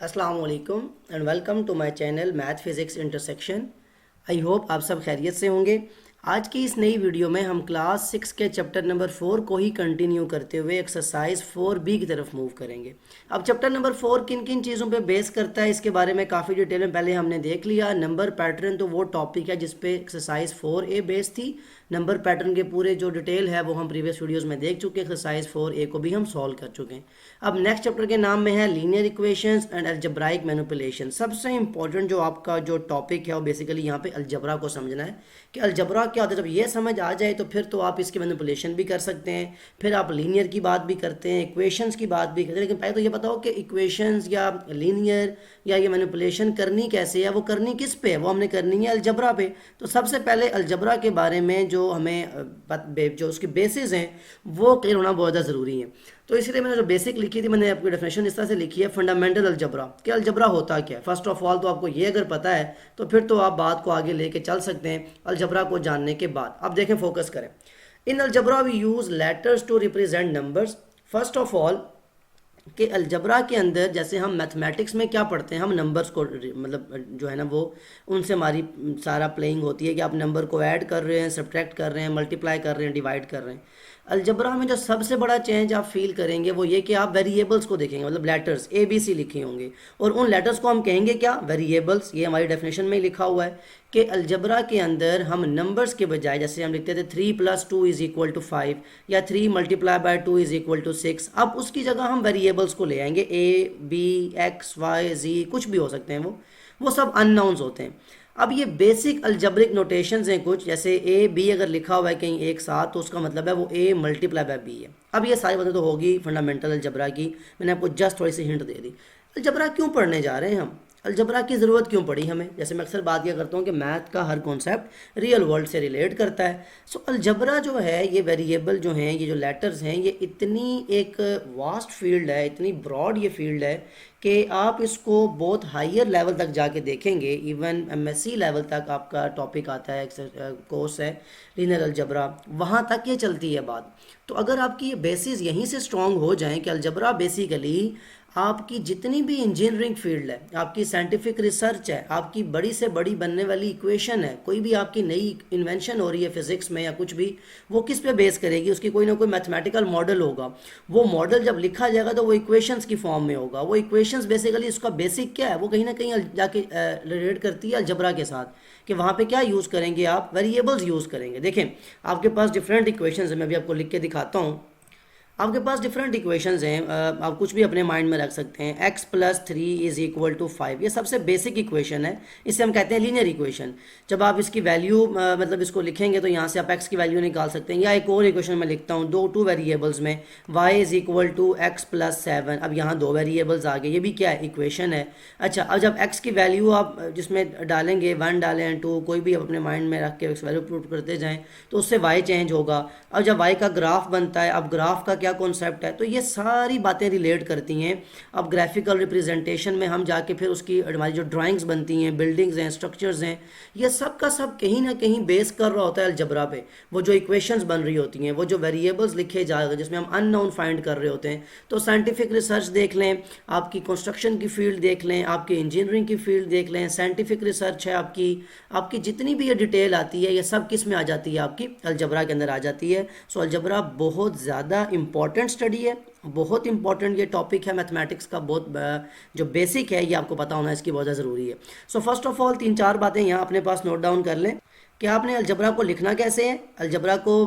अस्सलाम वालेकुम and welcome to my channel math physics intersection. I hope आप सब खैरियत से होंगे। आज की इस नई वीडियो में हम क्लास 6 के चैप्टर नंबर 4 को ही कंटिन्यू करते हुए एक्सरसाइज 4B की तरफ मूव करेंगे। अब चैप्टर नंबर 4 किन किन चीज़ों पे बेस करता है इसके बारे में काफ़ी डिटेल में पहले हमने देख लिया। नंबर पैटर्न तो वो टॉपिक है जिस पे एक्सरसाइज 4A बेस थी। नंबर पैटर्न के पूरे जो डिटेल है वो हम प्रीवियस वीडियोस में देख चुके हैं। एक्सरसाइज 4A को भी हम सॉल्व कर चुके हैं। अब नेक्स्ट चैप्टर के नाम में है linear equations and algebraic manipulation. सबसे इंपॉर्टेंट जो आपका जो टॉपिक है वो बेसिकली यहाँ पे अलजबरा को समझना है कि अलजबरा क्या होता है। जब ये समझ आ जाए तो फिर तो आप इसकी मैनिपुलेशन भी कर सकते हैं, फिर आप लीनियर की बात भी करते हैं, इक्वेशंस की बात भी करते हैं। लेकिन पहले तो ये बताओ कि इक्वेशंस या लीनियर या ये मैनिपुलेशन करनी कैसे है, वो करनी किस पे है, वो हमने करनी है अलजबरा पे। तो सबसे पहले अलजबरा के बारे में जो हमें जो उसकी बेसिस हैं वो क्लियर होना बहुत ज़्यादा ज़रूरी है। तो इसलिए मैंने जो बेसिक लिखी थी, मैंने आपकी डेफिनेशन इस तरह से लिखी है, फंडामेंटल अलजबरा कि अलजबरा होता क्या है। फर्स्ट ऑफ ऑल तो आपको ये अगर पता है तो फिर तो आप बात को आगे लेके चल सकते हैं अलजबरा को जानने के बाद। अब देखें, फोकस करें। In algebra we use letters to represent numbers. First of all कि अलजबरा के अंदर जैसे हम मैथमेटिक्स में क्या पढ़ते हैं, हम नंबर्स को मतलब जो है ना वो उनसे हमारी सारा प्लेइंग होती है कि आप नंबर को ऐड कर रहे हैं, सब्ट्रैक्ट कर रहे हैं, मल्टीप्लाई कर रहे हैं, डिवाइड कर रहे हैं। अलजबरा में जो सबसे बड़ा चेंज आप फील करेंगे वो ये कि आप वेरिएबल्स को देखेंगे, मतलब लेटर्स ABC लिखे होंगे और उन लेटर्स को हम कहेंगे क्या, वेरिएबल्स। ये हमारी डेफिनेशन में ही लिखा हुआ है कि अलजबरा के अंदर हम नंबर्स के बजाय जैसे हम लिखते थे 3 + 2 = 5 या 3 × 2 = 6, अब उसकी जगह हम वेरिएबल्स को ले आएंगे। A, B, X, Y, Z कुछ भी हो सकते हैं, वो सब अननाउन्स होते हैं। अब ये बेसिक अलजब्रिक नोटेशंस हैं कुछ, जैसे A, B अगर लिखा हुआ है कहीं एक साथ तो उसका मतलब है वो A × B है। अब ये सारी बातें तो होगी फंडामेंटल अलजबरा की, मैंने आपको जस्ट थोड़ी सी हिंट दे दी। अलजबरा क्यों पढ़ने जा रहे हैं हम, अलजबरा की ज़रूरत क्यों पड़ी हमें। जैसे मैं अक्सर बात किया करता हूँ कि मैथ का हर कॉन्सेप्ट रियल वर्ल्ड से रिलेट करता है। सो अलजबरा जो है, ये वेरिएबल जो हैं, ये जो लेटर्स हैं, ये इतनी एक वास्ट फील्ड है, इतनी ब्रॉड ये फील्ड है कि आप इसको बहुत हायर लेवल तक जाके देखेंगे। इवन MSc लेवल तक आपका टॉपिक आता है, कोर्स है लीनियर अलजबरा, वहाँ तक ये चलती है बात। तो अगर आपकी बेसिस यहीं से स्ट्रॉन्ग हो जाएं कि अलजबरा बेसिकली आपकी जितनी भी इंजीनियरिंग फील्ड है, आपकी साइंटिफिक रिसर्च है, आपकी बड़ी से बड़ी बनने वाली इक्वेशन है, कोई भी आपकी नई इन्वेंशन हो रही है फिजिक्स में या कुछ भी, वो किस पे बेस करेगी, उसकी कोई ना कोई मैथमेटिकल मॉडल होगा। वो मॉडल जब लिखा जाएगा तो वो इक्वेशंस की फॉर्म में होगा। वो इक्वेशंस बेसिकली उसका बेसिक क्या है, वो कहीं ना कहीं जाके रिलेट करती है अलजबरा के साथ कि वहाँ पे क्या यूज़ करेंगे आप, वेरिएबल्स यूज़ करेंगे। देखें, आपके पास डिफरेंट इक्वेशंस है, मैं भी आपको लिख के दिखाता हूँ। आपके पास डिफरेंट इक्वेशंस हैं, आप कुछ भी अपने माइंड में रख सकते हैं। x + 3 = 5, ये सबसे बेसिक इक्वेशन है, इसे हम कहते हैं लीनियर इक्वेशन। जब आप इसकी वैल्यू मतलब इसको लिखेंगे तो यहाँ से आप x की वैल्यू निकाल सकते हैं। या एक और इक्वेशन में लिखता हूँ टू वेरिएबल्स में, y = x + 7। अब यहाँ दो वेरिएबल्स आ गए, ये भी क्या है, इक्वेशन है। अच्छा, अब जब x की वैल्यू आप जिसमें डालेंगे, 1 डालें 2, कोई भी अपने माइंड में रख के वैल्यू पुट करते जाएँ तो उससे y चेंज होगा। अब जब y का ग्राफ बनता है, अब ग्राफ का क्या कॉन्सेप्ट है, तो ये सारी बातें रिलेट करती हैं। अब ग्राफिकल रिप्रेजेंटेशन में हम जाके फिर उसकी हमारी जो ड्राइंग्स बनती हैं, बिल्डिंग्स हैं, स्ट्रक्चर्स हैं, ये सब का सब कहीं ना कहीं बेस कर रहा होता है अलजबरा पे। वो जो इक्वेशंस बन रही होती हैं, वो जो वेरिएबल्स लिखे जा रहे हैं जिसमें हम अननोन फाइंड कर रहे होते हैं। तो साइंटिफिक रिसर्च देख लें, आपकी कंस्ट्रक्शन की फील्ड देख लें, आपकी इंजीनियरिंग की फील्ड देख लें, साइंटिफिक रिसर्च है आपकी जितनी भी ये डिटेल आती है, ये सब किस में आ जाती है, आपकी अलजबरा के अंदर आ जाती है। सो अलजबरा बहुत ज़्यादा इंपॉर्टेंट स्टडी है, बहुत इंपॉर्टेंट ये टॉपिक है मैथमेटिक्स का। बहुत जो बेसिक है ये आपको पता होना इसकी बहुत ज़्यादा ज़रूरी है। सो फर्स्ट ऑफ ऑल 3-4 बातें यहाँ अपने पास नोट डाउन कर लें कि आपने अलजबरा को लिखना कैसे है, अलजबरा को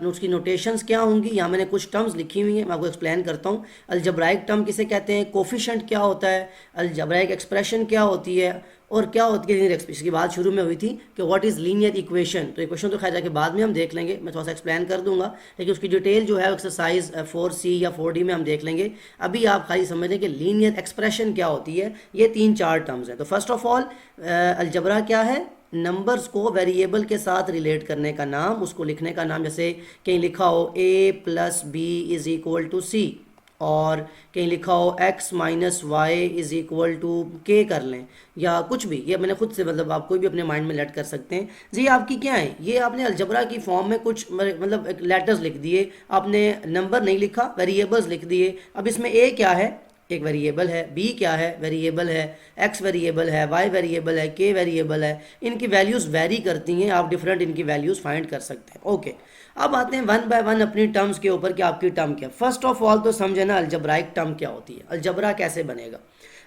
उसकी नोटेशंस क्या होंगी। यहाँ मैंने कुछ टर्म्स लिखी हुई हैं, मैं आपको एक्सप्लेन करता हूँ। अलजबराइक टर्म किसे कहते हैं, कोफिशेंट क्या होता है, अलजबराइक एक्सप्रेशन क्या होती है, और क्या होती है लीनियर। इसकी बात शुरू में हुई थी कि व्हाट इज़ लीनियर इक्वेशन। तो इक्वेशन तो खैर जाके बाद में हम देख लेंगे, मैं थोड़ा सा एक्सप्लेन कर दूंगा, लेकिन उसकी डिटेल जो है एक्सरसाइज 4C या 4D में हम देख लेंगे। अभी आप खाली समझ लें कि लीनियर एक्सप्रेशन क्या होती है। ये 3-4 टर्म्स हैं। तो फर्स्ट ऑफ ऑल अलजबरा क्या है, नंबर्स को वेरिएबल के साथ रिलेट करने का नाम, उसको लिखने का नाम। जैसे कहीं लिखा हो A + B = C, और कहीं लिखा हो x - y = k कर लें, या कुछ भी, ये मैंने खुद से मतलब आप कोई भी अपने माइंड में लेट कर सकते हैं। जी आपकी क्या है, ये आपने अलजबरा की फॉर्म में कुछ मतलब लेटर्स लिख दिए, आपने नंबर नहीं लिखा, वेरिएबल्स लिख दिए। अब इसमें a क्या है, एक वेरिएबल है, बी क्या है, वेरिएबल है, एक्स वेरिएबल है, वाई वेरिएबल है, के वेरिएबल है, इनकी वैल्यूज़ वेरी करती हैं, आप डिफरेंट इनकी वैल्यूज़ फाइंड कर सकते हैं। ओके, अब आते हैं वन बाय वन अपनी टर्म्स के ऊपर कि आपकी टर्म क्या है। फर्स्ट ऑफ ऑल तो समझे ना अलजब्राइक टर्म क्या होती है, अलजबरा कैसे बनेगा।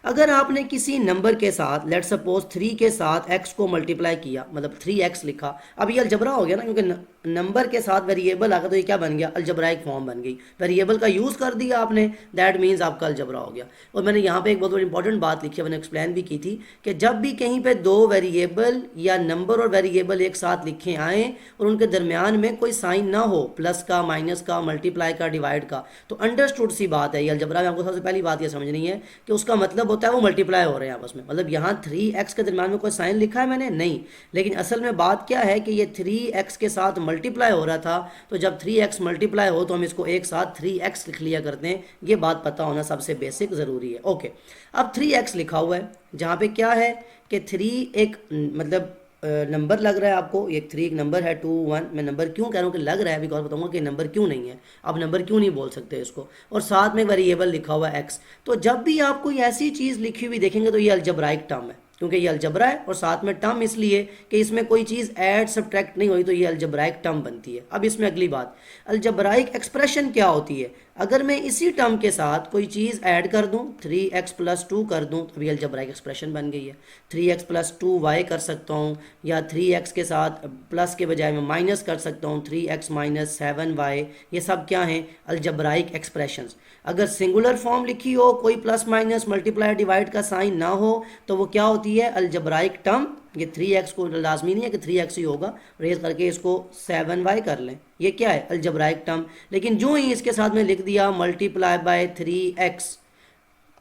अगर आपने किसी नंबर के साथ लेट सपोज 3 के साथ x को मल्टीप्लाई किया, मतलब 3x लिखा, अब ये अलजबरा हो गया ना, क्योंकि नंबर के साथ वेरिएबल आ गया तो ये क्या बन गया, अलजबराइक फॉर्म बन गई। वेरिएबल का यूज़ कर दिया आपने, दैट मीन्स आपका अलजबरा हो गया। और मैंने यहाँ पे एक बहुत बड़ी इंपॉर्टेंट बात लिखी है, मैंने एक्सप्लेन भी की थी कि जब भी कहीं पे दो वेरिएबल या नंबर और वेरिएबल एक साथ लिखे आए और उनके दरमियान में कोई साइन ना हो, प्लस का, माइनस का, मल्टीप्लाई का, डिवाइड का, तो अंडरस्टूड सी बात है, ये अलजबरा में आपको सबसे पहली बात ये समझनी है कि उसका मतलब होता है वो मल्टीप्लाई हो रहे हैं आपस में। मतलब यहाँ 3x के दरमियान में कोई साइन लिखा है मैंने नहीं, लेकिन असल में बात क्या है कि ये 3x के साथ मल्टीप्लाई हो रहा था, तो जब 3x मल्टीप्लाई हो तो हम इसको एक साथ 3x लिख लिया करते हैं। ये बात पता होना सबसे बेसिक ज़रूरी है। ओके, अब 3x लिखा हुआ है, जहाँ पे क्या है कि 3 एक मतलब नंबर लग रहा है आपको, एक 3 एक नंबर है, 2 1, मैं नंबर क्यों कह रहा हूँ कि लग रहा है, बिकॉज बताऊंगा कि नंबर क्यों नहीं है, आप नंबर क्यों नहीं बोल सकते इसको। और साथ में वेरिएबल लिखा हुआ है x। तो जब भी आप कोई ऐसी चीज़ लिखी हुई देखेंगे तो ये अलजबराइक टर्म है, क्योंकि ये अलजबरा है और साथ में टर्म इसलिए कि इसमें कोई चीज़ ऐड सब्ट्रैक्ट नहीं हुई, तो ये अलजबराइक टर्म बनती है। अब इसमें अगली बात, अलजबराइक एक्सप्रेशन क्या होती है। अगर मैं इसी टर्म के साथ कोई चीज़ ऐड कर दूं, 3x + 2 कर दूं, तो ये अलजबराइक एक्सप्रेशन बन गई है। 3x + 2y कर सकता हूं, या 3x के साथ प्लस के बजाय मैं माइनस कर सकता हूं, 3x - 7y। ये सब क्या हैं, अलजबराइक एक्सप्रेशंस। अगर सिंगुलर फॉर्म लिखी हो, कोई प्लस माइनस मल्टीप्लाई डिवाइड का साइन ना हो, तो वो क्या होती है, अलजबराइक टर्म। ये 3x को लाजमी नहीं है कि 3x ही होगा, रेज करके इसको 7y कर लें, ये क्या है, अलजबराइक टर्म। लेकिन जो ही इसके साथ में लिख दिया multiply by 3x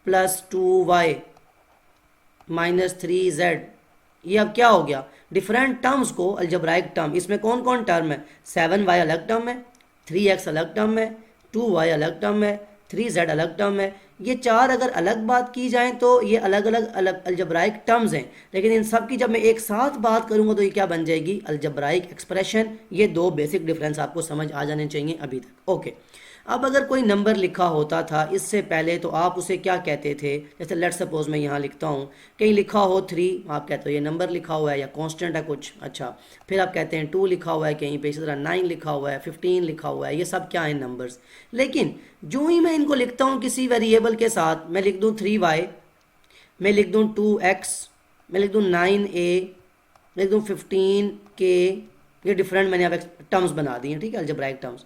+ 2y - 3z, ये अब क्या हो गया, डिफरेंट टर्म्स को अलजबराइक टर्म। इसमें कौन कौन टर्म है, 7y अलग टर्म है, 3x अलग टर्म है, 2y अलग टर्म है, 3z अलग टर्म है। ये चार अगर अलग बात की जाए तो ये अलग अलग अलजबराइक टर्म्स हैं, लेकिन इन सब की जब मैं एक साथ बात करूंगा तो ये क्या बन जाएगी, अलजबराइक एक्सप्रेशन। ये दो बेसिक डिफरेंस आपको समझ आ जाने चाहिए अभी तक। ओके, अब अगर कोई नंबर लिखा होता था इससे पहले तो आप उसे क्या कहते थे, जैसे लेट सपोज मैं यहाँ लिखता हूँ, कहीं लिखा हो 3, आप कहते हो ये नंबर लिखा हुआ है या कांस्टेंट है कुछ, अच्छा, फिर आप कहते हैं 2 लिखा हुआ है कहीं पे, इसी तरह 9 लिखा हुआ है, 15 लिखा हुआ है, ये सब क्या है, नंबर्स। लेकिन जो ही मैं इनको लिखता हूँ किसी वेरिएबल के साथ, मैं लिख दूँ 3y, मैं लिख दूँ 2x, मैं लिख दूँ 9a, लिख दूँ 15k, ये डिफरेंट मैंने अब टर्म्स बना दी हैं, ठीक है, अलजबराइक टर्म्स।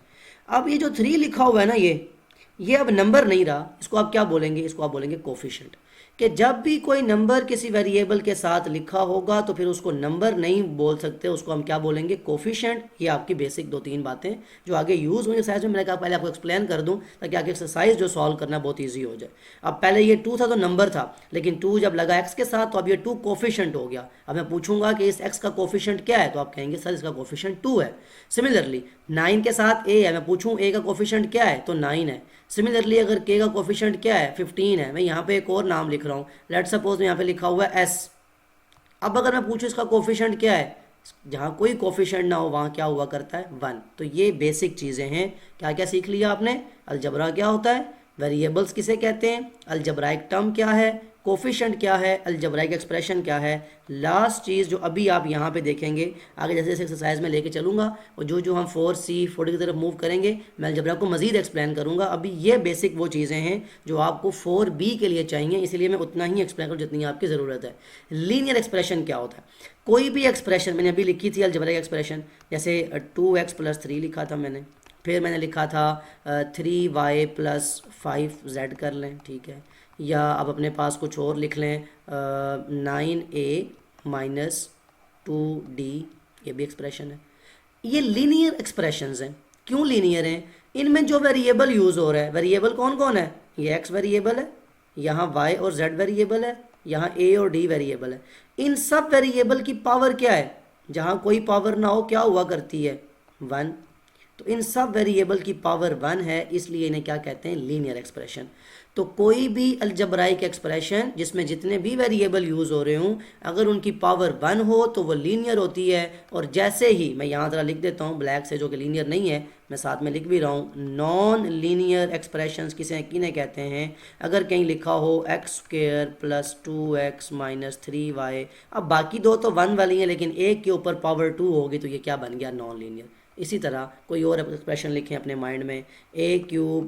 अब ये जो 3 लिखा हुआ है ना, ये अब नंबर नहीं रहा, इसको आप क्या बोलेंगे, इसको आप बोलेंगे कोफिशिएंट। कि जब भी कोई नंबर किसी वेरिएबल के साथ लिखा होगा तो फिर उसको नंबर नहीं बोल सकते, उसको हम क्या बोलेंगे, कोफिशिएंट। ये आपकी बेसिक 2-3 बातें जो आगे यूज़ हुई एक्सरसाइज में, मैंने कहा पहले आपको एक्सप्लेन कर दूं ताकि आगे एक्सरसाइज जो सॉल्व करना बहुत ईजी हो जाए। अब पहले ये 2 था तो नंबर था, लेकिन 2 जब लगा x के साथ तो अब ये 2 कोफिशिएंट हो गया। अब मैं पूछूंगा कि इस x का कोफिशिएंट क्या है, तो आप कहेंगे सर इसका कोफिशिएंट 2 है। सिमिलरली 9 के साथ a है, मैं पूछूं a का कोफिशिएंट क्या है, तो 9 है। सिमिलरली अगर k का कोफिशिएंट क्या है, 15 है। मैं यहाँ पे एक और नाम लिख रहा हूँ, लेट सपोज यहाँ पे लिखा हुआ है s। अब अगर मैं पूछूं इसका कोफिशिएंट क्या है, जहाँ कोई कोफिशिएंट ना हो वहाँ क्या हुआ करता है, 1। तो ये बेसिक चीज़ें हैं। क्या क्या सीख लिया आपने, अलजबरा क्या होता है, वेरिएबल्स किसे कहते हैं, अलजबराइक टर्म क्या है, कोफिशिएंट क्या है, अलजबराइक एक्सप्रेशन क्या है। लास्ट चीज़ जो अभी आप यहाँ पे देखेंगे, आगे जैसे जैसे एक्सरसाइज में लेके चलूँगा और जो जो हम 4C 40 की तरफ मूव करेंगे, मैं अलजबरा को मज़ीद एक्सप्लेन करूँगा। अभी ये बेसिक वो चीज़ें हैं जो आपको 4B के लिए चाहिए, इसलिए मैं उतना ही एक्सप्लेन करूँ जितनी आपकी ज़रूरत है। लीनियर एक्सप्रेशन क्या होता है, कोई भी एक्सप्रेशन, मैंने अभी लिखी थी अलजबराइक एक्सप्रेशन, जैसे 2x + 3 लिखा था मैंने, फिर मैंने लिखा था 3y + 5z कर लें, ठीक है, या अब अपने पास कुछ और लिख लें 9a - 2d, ये भी एक्सप्रेशन है। ये लीनियर एक्सप्रेशंस हैं। क्यों लीनियर हैं, इनमें जो वेरिएबल यूज़ हो रहा है, वेरिएबल कौन कौन है, ये x वेरिएबल है, यहाँ y और z वेरिएबल है, यहाँ a और d वेरिएबल है। इन सब वेरिएबल की पावर क्या है, जहाँ कोई पावर ना हो क्या हुआ करती है, 1। तो इन सब वेरिएबल की पावर 1 है, इसलिए इन्हें क्या कहते हैं, लीनियर एक्सप्रेशन। तो कोई भी अलजेब्राइक एक्सप्रेशन जिसमें जितने भी वेरिएबल यूज़ हो रहे हों, अगर उनकी पावर 1 हो तो वो लीनियर होती है। और जैसे ही मैं यहाँ ज़रा लिख देता हूँ ब्लैक से, जो कि लीनियर नहीं है, मैं साथ में लिख भी रहा हूँ, नॉन लीनियर एक्सप्रेशंस किन्हें कहते हैं। अगर कहीं लिखा हो x² + 2x - 3y, अब बाकी दो तो 1 वाली हैं, लेकिन एक के ऊपर पावर 2 होगी तो ये क्या बन गया, नॉन लीनियर। इसी तरह कोई और एक्सप्रेशन लिखें अपने माइंड में, a³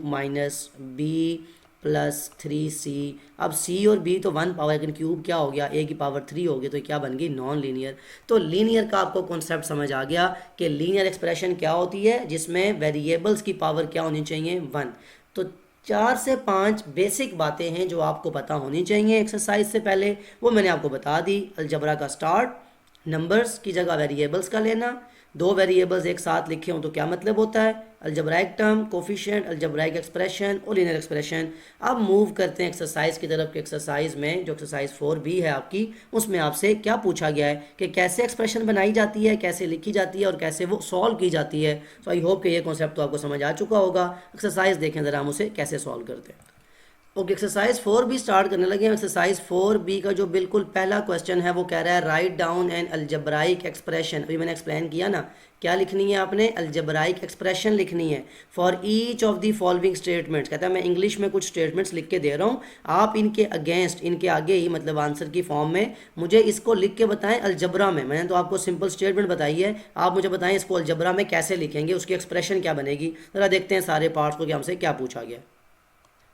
- b + 3c। अब c और b तो 1 पावर, लेकिन क्यूब क्या हो गया, a की पावर 3 होगी, तो क्या बन गई, नॉन लीनियर। तो लीनियर का आपको कॉन्सेप्ट समझ आ गया कि लीनियर एक्सप्रेशन क्या होती है, जिसमें वेरिएबल्स की पावर क्या होनी चाहिए, 1। तो 4 से 5 बेसिक बातें हैं जो आपको पता होनी चाहिए एक्सरसाइज से पहले, वो मैंने आपको बता दी। अलजबरा का स्टार्ट, नंबर्स की जगह वेरिएबल्स का लेना, दो वेरिएबल्स एक साथ लिखे हों तो क्या मतलब होता है, अलजब्राइक टर्म, कोफिशिएंट, अलजब्राइक एक्सप्रेशन और लीनियर एक्सप्रेशन। अब मूव करते हैं एक्सरसाइज की तरफ। एक्सरसाइज में जो एक्सरसाइज 4b है आपकी, उसमें आपसे क्या पूछा गया है कि कैसे एक्सप्रेशन बनाई जाती है, कैसे लिखी जाती है और कैसे वो सॉल्व की जाती है। तो आई होप कि ये कॉन्सेप्ट तो आपको समझ आ चुका होगा। एक्सरसाइज देखें ज़रा, हम उसे कैसे सॉल्व करते हैं। ओके, एक्सरसाइज 4b स्टार्ट करने लगे हैं। एक्सरसाइज 4b का जो बिल्कुल पहला क्वेश्चन है वो कह रहा है राइट डाउन एन अलजब्राइक एक्सप्रेशन। अभी मैंने एक्सप्लेन किया ना, क्या लिखनी है आपने, अलजब्राइक एक्सप्रेशन लिखनी है for each of the following statements. कहता है मैं इंग्लिश में कुछ स्टेटमेंट्स लिख के दे रहा हूँ, आप इनके अगेंस्ट, इनके आगे ही मतलब आंसर की फॉर्म में मुझे इसको लिख के बताएं अलजबरा में। मैंने तो आपको सिंपल स्टेटमेंट बताई है, आप मुझे बताएं इसको अलजबरा में कैसे लिखेंगे, उसकी एक्सप्रेशन क्या बनेगी। ज़रा देखते हैं सारे पार्ट्स को कि हमसे क्या पूछा गया।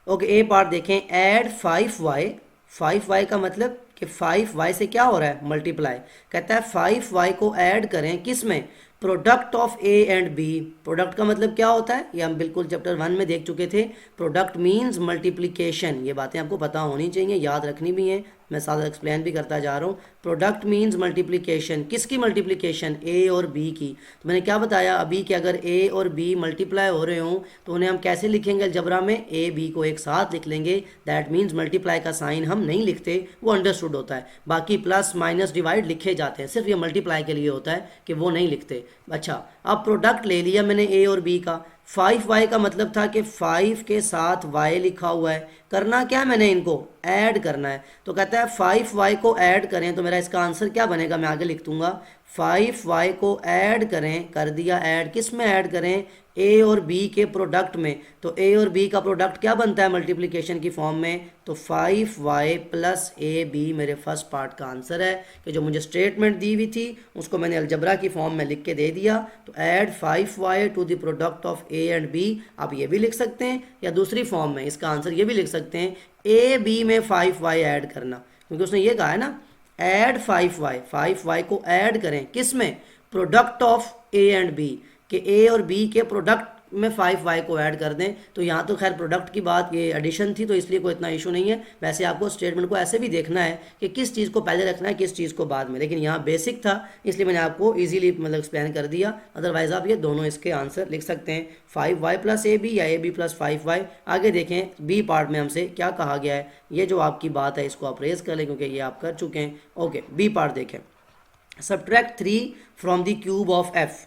ओके, ए पार्ट देखें, ऐड 5y। 5y का मतलब कि 5y से क्या हो रहा है, मल्टीप्लाई। कहता है 5y को ऐड करें किस में, product of a and b। Product का मतलब क्या होता है, ये हम बिल्कुल चैप्टर 1 में देख चुके थे। प्रोडक्ट मींस मल्टीप्लिकेशन, ये बातें आपको पता होनी चाहिए, याद रखनी भी हैं, मैं साथ एक्सप्लेन भी करता जा रहा हूँ। प्रोडक्ट मींस मल्टीप्लिकेशन, किसकी मल्टीप्लिकेशन, a और b की। तो मैंने क्या बताया अभी कि अगर a और b मल्टीप्लाई हो रहे हों तो उन्हें हम कैसे लिखेंगे अलजबरा में, a b को एक साथ लिख लेंगे। दैट मीन्स मल्टीप्लाई का साइन हम नहीं लिखते, वो अंडरस्टूड होता है। बाकी प्लस माइनस डिवाइड लिखे जाते हैं, सिर्फ ये मल्टीप्लाई के लिए होता है कि वो नहीं लिखते। अच्छा, अब प्रोडक्ट ले लिया मैंने a और b का। 5y का मतलब था कि 5 के साथ y लिखा हुआ है, करना क्या है, मैंने इनको ऐड करना है। तो कहता है 5y को ऐड करें, तो मेरा इसका आंसर क्या बनेगा, मैं आगे लिख दूंगा। 5y को ऐड करें, कर दिया ऐड, किस में ऐड करें, a और b के प्रोडक्ट में। तो a और b का प्रोडक्ट क्या बनता है मल्टीप्लिकेशन की फॉर्म में, तो 5y + ab मेरे फर्स्ट पार्ट का आंसर है। कि जो मुझे स्टेटमेंट दी हुई थी उसको मैंने अलजबरा की फॉर्म में लिख के दे दिया। तो add 5y to the product of a and b। आप ये भी लिख सकते हैं या दूसरी फॉर्म में इसका आंसर ये भी लिख सकते हैं, a b में 5y ऐड करना, क्योंकि उसने ये कहा है ना, ऐड 5y को ऐड करें किस में, product of a and b, कि a और b के प्रोडक्ट में 5y को ऐड कर दें। तो यहाँ तो खैर प्रोडक्ट की बात, ये एडिशन थी, तो इसलिए कोई इतना इशू नहीं है। वैसे आपको स्टेटमेंट को ऐसे भी देखना है कि किस चीज़ को पहले रखना है, किस चीज़ को बाद में, लेकिन यहाँ बेसिक था इसलिए मैंने आपको इजीली मतलब एक्सप्लेन कर दिया। अदरवाइज आप ये दोनों इसके आंसर लिख सकते हैं, 5y + ab या ab + 5y। आगे देखें बी पार्ट में हमसे क्या कहा गया है, ये जो आपकी बात है इसको आप रेज कर लें क्योंकि ये आप कर चुके हैं। ओके, बी पार्ट देखें, subtract 3 from the cube of f।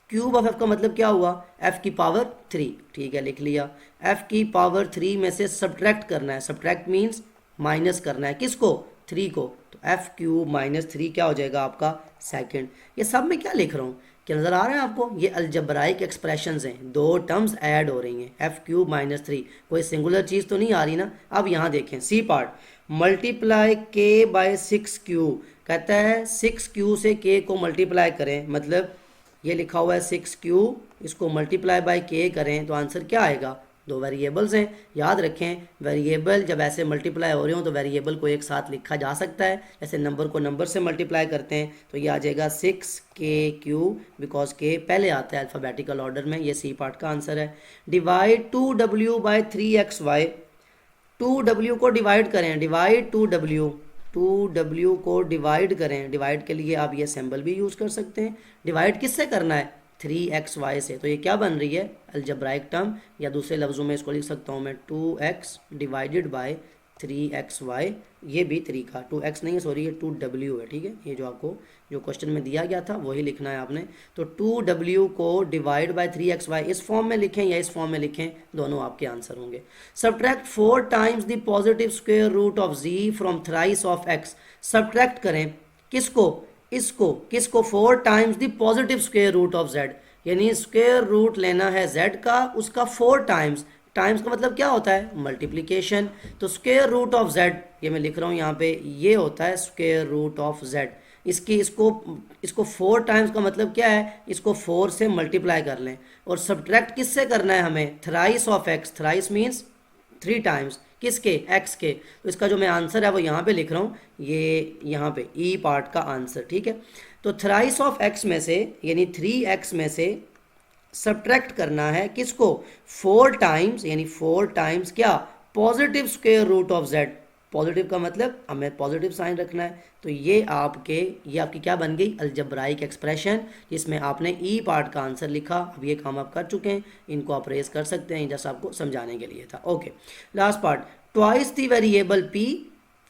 Cube of f का मतलब क्या हुआ, f की पावर 3, ठीक है लिख लिया। f की पावर 3 में से सब्ट्रैक्ट करना है, सब्ट्रैक्ट मीन्स माइनस करना है, किसको, 3 को। तो f³ - 3 क्या हो जाएगा आपका सेकंड। ये सब में क्या लिख रहा हूँ, क्या नज़र आ रहा है आपको, ये अलजब्राइक एक्सप्रेशंस हैं, दो टर्म्स ऐड हो रही हैं, f³ - 3, कोई सिंगुलर चीज़ तो नहीं आ रही ना। अब यहाँ देखें सी पार्ट, मल्टीप्लाई k/6q। कहता है 6q से k को मल्टीप्लाई करें, मतलब ये लिखा हुआ है 6q, इसको मल्टीप्लाई बाय k करें तो आंसर क्या आएगा। दो वेरिएबल्स हैं, याद रखें वेरिएबल जब ऐसे मल्टीप्लाई हो रहे हो तो वेरिएबल को एक साथ लिखा जा सकता है, जैसे नंबर को नंबर से मल्टीप्लाई करते हैं तो ये आ जाएगा 6kq, बिकॉज k पहले आता है अल्फ़ाबेटिकल ऑर्डर में। ये सी पार्ट का आंसर है। Divide 2w by 3xy, 2w को डिवाइड करें, डिवाइड 2w को डिवाइड करें, डिवाइड के लिए आप ये सिंबल भी यूज़ कर सकते हैं। डिवाइड किससे करना है, 3xy से। तो ये क्या बन रही है, अलजब्राइक टर्म, या दूसरे लफ्ज़ों में इसको लिख सकता हूँ मैं 2x डिवाइडेड बाय 3xy, ये भी 3 का 2x नहीं है सॉरी, ये 2w है, ठीक है। ये जो आपको जो क्वेश्चन में दिया गया था वही लिखना है आपने। तो 2w को डिवाइड बाय 3xy इस फॉर्म में लिखें या इस फॉर्म में लिखें, दोनों आपके आंसर होंगे। Subtract 4 times the positive square root of z from thrice of x। Subtract करें किसको, इसको, किसको, 4 times the positive square root of z, यानी स्क्वायर रूट लेना है z का, उसका 4 टाइम्स, टाइम्स का मतलब क्या होता है, मल्टीप्लिकेशन। तो स्क्वायर रूट ऑफ z, ये मैं लिख रहा हूँ यहाँ पे, ये होता है स्क्वायर रूट ऑफ z। इसकी इसको 4 टाइम्स का मतलब क्या है, इसको 4 से मल्टीप्लाई कर लें। और सब्ट्रैक्ट किससे करना है हमें, thrice of x, thrice means 3 times, किसके, x के। तो इसका जो मैं आंसर है वो यहाँ पे लिख रहा हूँ, ये यहाँ पे ई पार्ट का आंसर, ठीक है। तो थ्राइस ऑफ x में से यानी 3x में से सब्ट्रैक्ट करना है किसको, 4 टाइम्स, यानी 4 टाइम्स क्या, positive square root of z। Positive का मतलब हमें पॉजिटिव साइन रखना है। तो ये आपकी क्या बन गई, अलजेब्राइक एक्सप्रेशन, जिसमें आपने ई पार्ट का आंसर लिखा। अब ये काम आप कर चुके हैं, इनको आप रेज कर सकते हैं, जस्ट आपको समझाने के लिए था। Okay, last part, twice the variable p,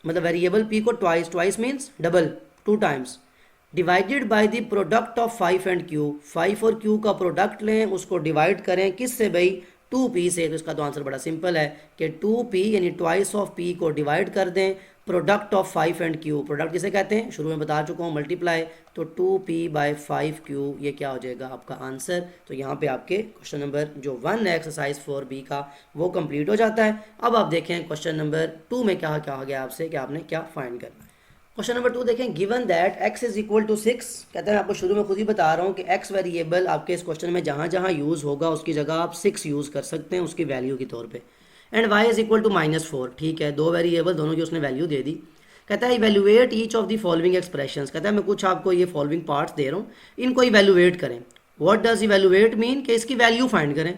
मतलब वेरिएबल p को twice, twice means double, 2 times, divided by the product of 5 and q, 5 और q का प्रोडक्ट लें, उसको डिवाइड करें किससे भाई, 2p से। तो इसका तो आंसर बड़ा सिंपल है कि 2p यानी ट्वाइस ऑफ p को डिवाइड कर दें product of 5 and q, product किसे कहते हैं, शुरू में बता चुका हूँ, मल्टीप्लाई। तो 2p बाय 5q, ये क्या हो जाएगा आपका आंसर। तो यहाँ पे आपके क्वेश्चन नंबर जो 1 है एक्सरसाइज 4b का, वो कंप्लीट हो जाता है। अब आप देखें क्वेश्चन नंबर 2 में क्या क्या आ गया आपसे कि आपने क्या फाइंड करना है। क्वेश्चन नंबर 2 देखें, given that x is equal to 6, कहते हैं आपको शुरू में खुद ही बता रहा हूँ कि x वेरिएबल आपके इस क्वेश्चन में जहाँ जहाँ यूज़ होगा उसकी जगह आप 6 यूज़ कर सकते हैं उसकी वैल्यू के तौर पे। And y is equal to -4, ठीक है, 2 वेरिएबल दोनों की उसने वैल्यू दे दी। कहता है evaluate each of the following expressions, कहता है मैं कुछ आपको ये फॉलोइंग पार्ट्स दे रहा हूँ, इनको इवेल्युएट करें। व्हाट डज इवेल्युएट मीन, कि इसकी वैल्यू फाइंड करें।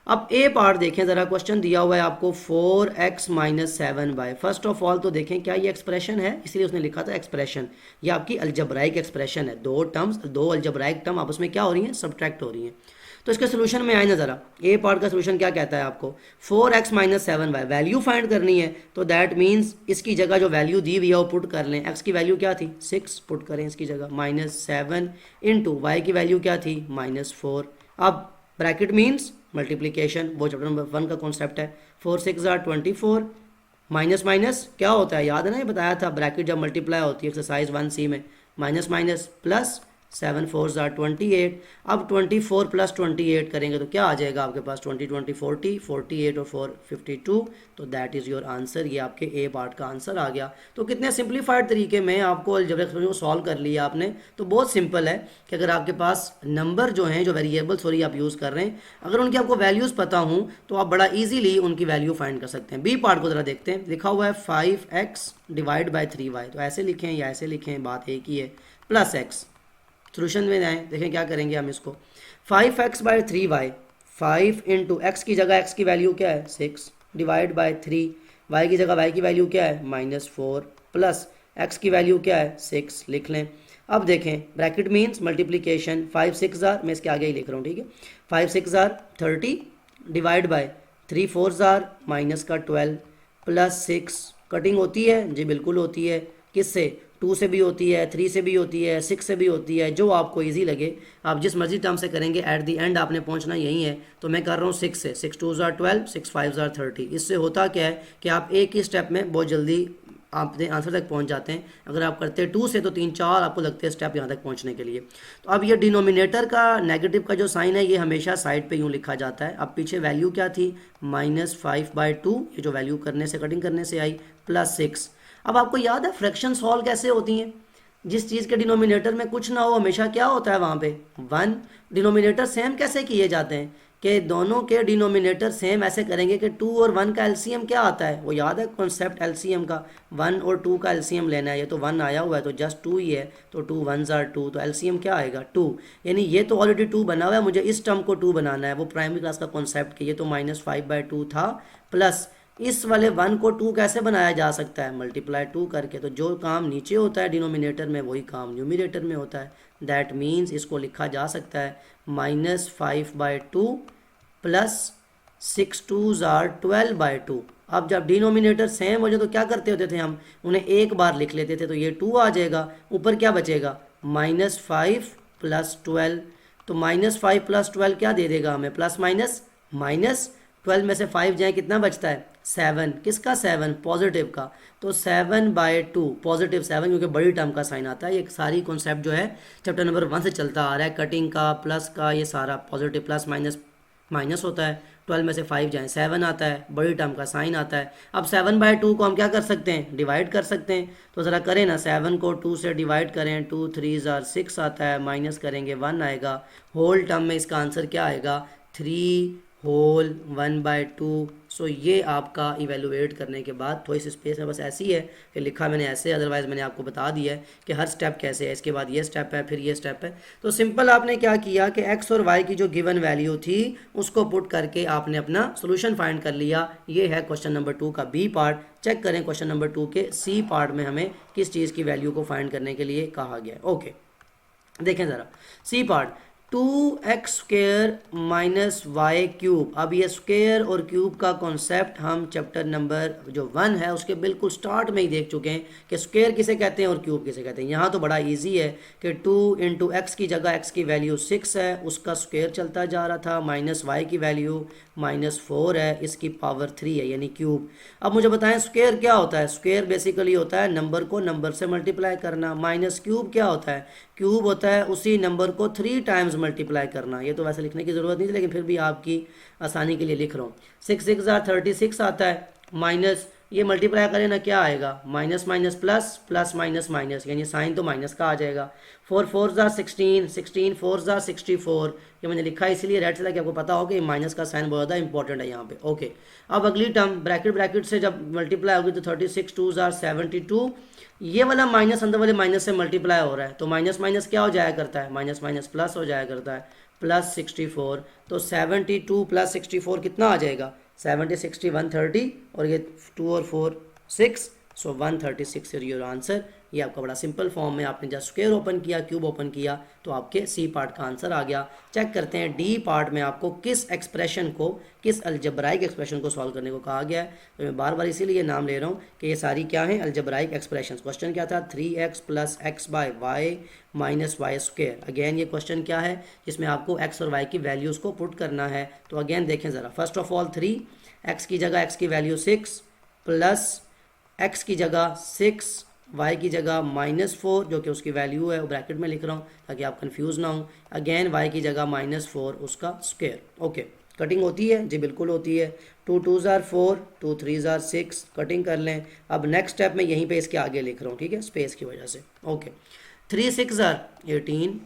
अब ए पार्ट देखें ज़रा, क्वेश्चन दिया हुआ है आपको 4x - 7y। First of all तो देखें क्या ये एक्सप्रेशन है, इसलिए उसने लिखा था एक्सप्रेशन। ये आपकी अलजब्राइक एक्सप्रेशन है, 2 टर्म्स, 2 अलजब्राइक टर्म आपस में क्या हो रही हैं, सब्ट्रैक्ट हो रही हैं। तो इसके सोल्यूशन में आए ना ज़रा, ए पार्ट का सोल्यूशन क्या कहता है आपको, 4x - 7y वैल्यू फाइंड करनी है। तो दैट मीन्स इसकी जगह जो वैल्यू दी हुई है वो पुट कर लें। x की वैल्यू क्या थी, 6 पुट करें इसकी जगह, -7 इंटू y की वैल्यू क्या थी, -4। अब ब्रैकेट मीन्स मल्टीप्लीकेशन, वो चैप्टर नंबर 1 का कॉन्सेप्ट है। 4 6 = 24, माइनस माइनस क्या होता है, याद है ना, ये बताया था, ब्रैकेट जब मल्टीप्लाई होती है एक्सरसाइज 1C में, माइनस माइनस प्लस, 7 4 = 28। अब 24 + 28 करेंगे तो क्या आ जाएगा आपके पास, 20 20 40, 48 और 4 52। तो दैट इज़ योर आंसर, ये आपके ए पार्ट का आंसर आ गया। तो कितने सिंप्लीफाइड तरीके में आपको अलजेब्रिक एक्सप्रेशन को सॉल्व कर लिया आपने। तो बहुत सिंपल है कि अगर आपके पास नंबर जो हैं, जो वेरिएबल सॉरी आप यूज़ कर रहे हैं, अगर उनकी आपको वैल्यूज़ पता हूँ तो आप बड़ा ईजीली उनकी वैल्यू फाइंड कर सकते हैं। बी पार्ट को ज़रा देखते हैं, लिखा हुआ है 5x डिवाइड बाई 3y, तो ऐसे लिखें या ऐसे लिखें, बात एक ही है, प्लस x। सोल्यूशन में आए, देखें क्या करेंगे हम इसको, 5x by 3y, 5 into x की जगह x की वैल्यू क्या है 6, डिवाइड बाई 3, y की जगह y की वैल्यू क्या है -4, प्लस x की वैल्यू क्या है 6 लिख लें। अब देखें ब्रैकेट मीन्स मल्टीप्लीकेशन, 5 6 जार, मैं इसके आगे ही लिख रहा हूँ, ठीक है, 5 6 jar 30, divide by 3 4 jar minus का 12, प्लस 6, कटिंग होती है जी, बिल्कुल होती है, किससे, 2 से भी होती है, 3 से भी होती है, 6 से भी होती है, जो आपको इजी लगे आप जिस मर्जी टर्म से करेंगे, एट दी एंड आपने पहुंचना यही है। तो मैं कर रहा हूँ 6 से, 6 2 = 12, 6 5 = 30। इससे होता क्या है कि आप एक ही स्टेप में बहुत जल्दी अपने आंसर तक पहुंच जाते हैं। अगर आप करते हैं 2 से तो 3 4 आपको लगते हैं स्टेप यहाँ तक पहुंचने के लिए। तो अब ये डिनोमिनेटर का नेगेटिव का जो साइन है ये हमेशा साइड पे यूँ लिखा जाता है। अब पीछे वैल्यू क्या थी, -5/2, ये जो वैल्यू करने से कटिंग करने से आई, प्लस 6। अब आपको याद है फ्रैक्शन सॉल्व कैसे होती हैं, जिस चीज़ के डिनोमिनेटर में कुछ ना हो हमेशा क्या होता है वहाँ पे 1। डिनोमिनेटर सेम कैसे किए जाते हैं कि दोनों के डिनोमिनेटर सेम ऐसे करेंगे कि 2 और 1 का एलसीएम क्या आता है, वो याद है कॉन्सेप्ट एलसीएम का, 1 और 2 का एलसीएम लेना है। ये तो 1 आया हुआ है तो जस्ट 2 ही है, तो 2 1s are 2, तो एलसीएम क्या आएगा 2। यानी ये तो ऑलरेडी 2 बना हुआ है, मुझे इस टर्म को 2 बनाना है, वो प्राइमरी क्लास का कॉन्सेप्ट कि ये तो -5/2 था, प्लस इस वाले 1 को 2 कैसे बनाया जा सकता है, मल्टीप्लाई 2 करके। तो जो काम नीचे होता है डिनोमिनेटर में वही काम न्यूमिनेटर में होता है। दैट मीन्स इसको लिखा जा सकता है -5/2 प्लस 6 2s are 12/2। अब जब डिनोमिनेटर सेम हो जाए तो क्या करते होते थे हम, उन्हें एक बार लिख लेते थे, तो ये 2 आ जाएगा, ऊपर क्या बचेगा -5 + 12, तो -5 + 12 क्या दे देगा हमें, प्लस माइनस माइनस 12 में से 5 जाए कितना बचता है 7, किसका 7 पॉजिटिव का, तो 7/2 पॉजिटिव 7 क्योंकि बड़ी टर्म का साइन आता है। ये सारी कॉन्सेप्ट जो है चैप्टर नंबर 1 से चलता आ रहा है, कटिंग का प्लस का, ये सारा पॉजिटिव प्लस माइनस माइनस होता है, 12 में से 5 जाएँ 7 आता है, बड़ी टर्म का साइन आता है। अब 7/2 को हम क्या कर सकते हैं, डिवाइड कर सकते हैं, तो ज़रा करें ना, 7 को 2 से डिवाइड करें, 2 3 6 आता है, माइनस करेंगे 1 आएगा, होल टर्म में इसका आंसर क्या आएगा 3 होल 1/2। सो ये आपका इवेलुएट करने के बाद थोड़ी सी स्पेस है, बस ऐसी है कि लिखा मैंने ऐसे, अदरवाइज़ मैंने आपको बता दिया है कि हर स्टेप कैसे है, इसके बाद ये स्टेप है, फिर ये स्टेप है। तो सिंपल आपने क्या किया कि एक्स और वाई की जो गिवन वैल्यू थी उसको पुट करके आपने अपना सोल्यूशन फाइंड कर लिया। ये है क्वेश्चन नंबर 2 का बी पार्ट। चेक करें क्वेश्चन नंबर 2 के सी पार्ट में हमें किस चीज़ की वैल्यू को फाइंड करने के लिए कहा गया है। ओके, देखें ज़रा सी पार्ट, 2x² - y³। अब ये स्क्वेयर और क्यूब का कॉन्सेप्ट हम चैप्टर नंबर जो 1 है उसके बिल्कुल स्टार्ट में ही देख चुके हैं कि स्क्वेयर किसे कहते हैं और क्यूब किसे कहते हैं। यहाँ तो बड़ा इजी है कि 2 × x की जगह x की वैल्यू 6 है, उसका स्क्वेयर चलता जा रहा था, माइनस y की वैल्यू -4 है, इसकी पावर 3 है यानी क्यूब। अब मुझे बताएं स्क्वेयर क्या होता है। स्क्वेयर बेसिकली होता है नंबर को नंबर से मल्टीप्लाई करना। माइनस क्यूब क्या होता है, क्यूब होता है उसी नंबर को 3 टाइम्स मल्टीप्लाई करना। ये तो वैसे लिखने की ज़रूरत नहीं थी लेकिन फिर भी आपकी आसानी के लिए लिख रहा हूँ। 6 6 36 आता है, माइनस ये मल्टीप्लाई करें ना क्या आएगा, minus minus plus, plus minus minus, यानी साइन तो माइनस का आ जाएगा। 4 4 16, 16 4 64, ये मैंने लिखा है इसीलिए रेड से ताकि आपको पता हो कि माइनस का साइन बहुत ज़्यादा इंपॉर्टेंट है यहाँ पे। ओके, अब अगली टर्म ब्रैकेट ब्रैकेट से जब मल्टीप्लाई होगी तो 36 2 72, ये वाला माइनस अंदर वाले माइनस से मल्टीप्लाई हो रहा है तो माइनस माइनस क्या हो जाया करता है, माइनस माइनस प्लस हो जाया करता है, प्लस 64। तो 72 + 64 कितना आ जाएगा, 70 60 130, और ये 2 और 4 6, सो 136 इज योर आंसर। ये आपका बड़ा सिंपल फॉर्म में आपने जस्ट स्क्वायर ओपन किया, क्यूब ओपन किया, तो आपके सी पार्ट का आंसर आ गया। चेक करते हैं डी पार्ट में आपको किस एक्सप्रेशन को, किस अलजब्राइक एक्सप्रेशन को सॉल्व करने को कहा गया है। तो मैं बार बार इसीलिए नाम ले रहा हूँ कि ये सारी क्या हैं, अलजब्राइक एक्सप्रेशन। क्वेश्चन क्या था, 3x + x/y - y²। अगेन ये क्वेश्चन क्या है, जिसमें आपको x और y की वैल्यूज़ को पुट करना है। तो अगेन देखें ज़रा, फर्स्ट ऑफ ऑल 3, x की जगह x की वैल्यू 6, प्लस x की जगह 6, y की जगह -4 जो कि उसकी वैल्यू है, वो ब्रैकेट में लिख रहा हूँ ताकि आप कंफ्यूज ना हो। अगेन y की जगह -4 उसका स्क्वायर। ओके, कटिंग होती है जी, बिल्कुल होती है। 2 2 4, 2 3 6, कटिंग कर लें। अब नेक्स्ट स्टेप में यहीं पे इसके आगे लिख रहा हूँ, ठीक है, स्पेस की वजह से। ओके, 3 6 18,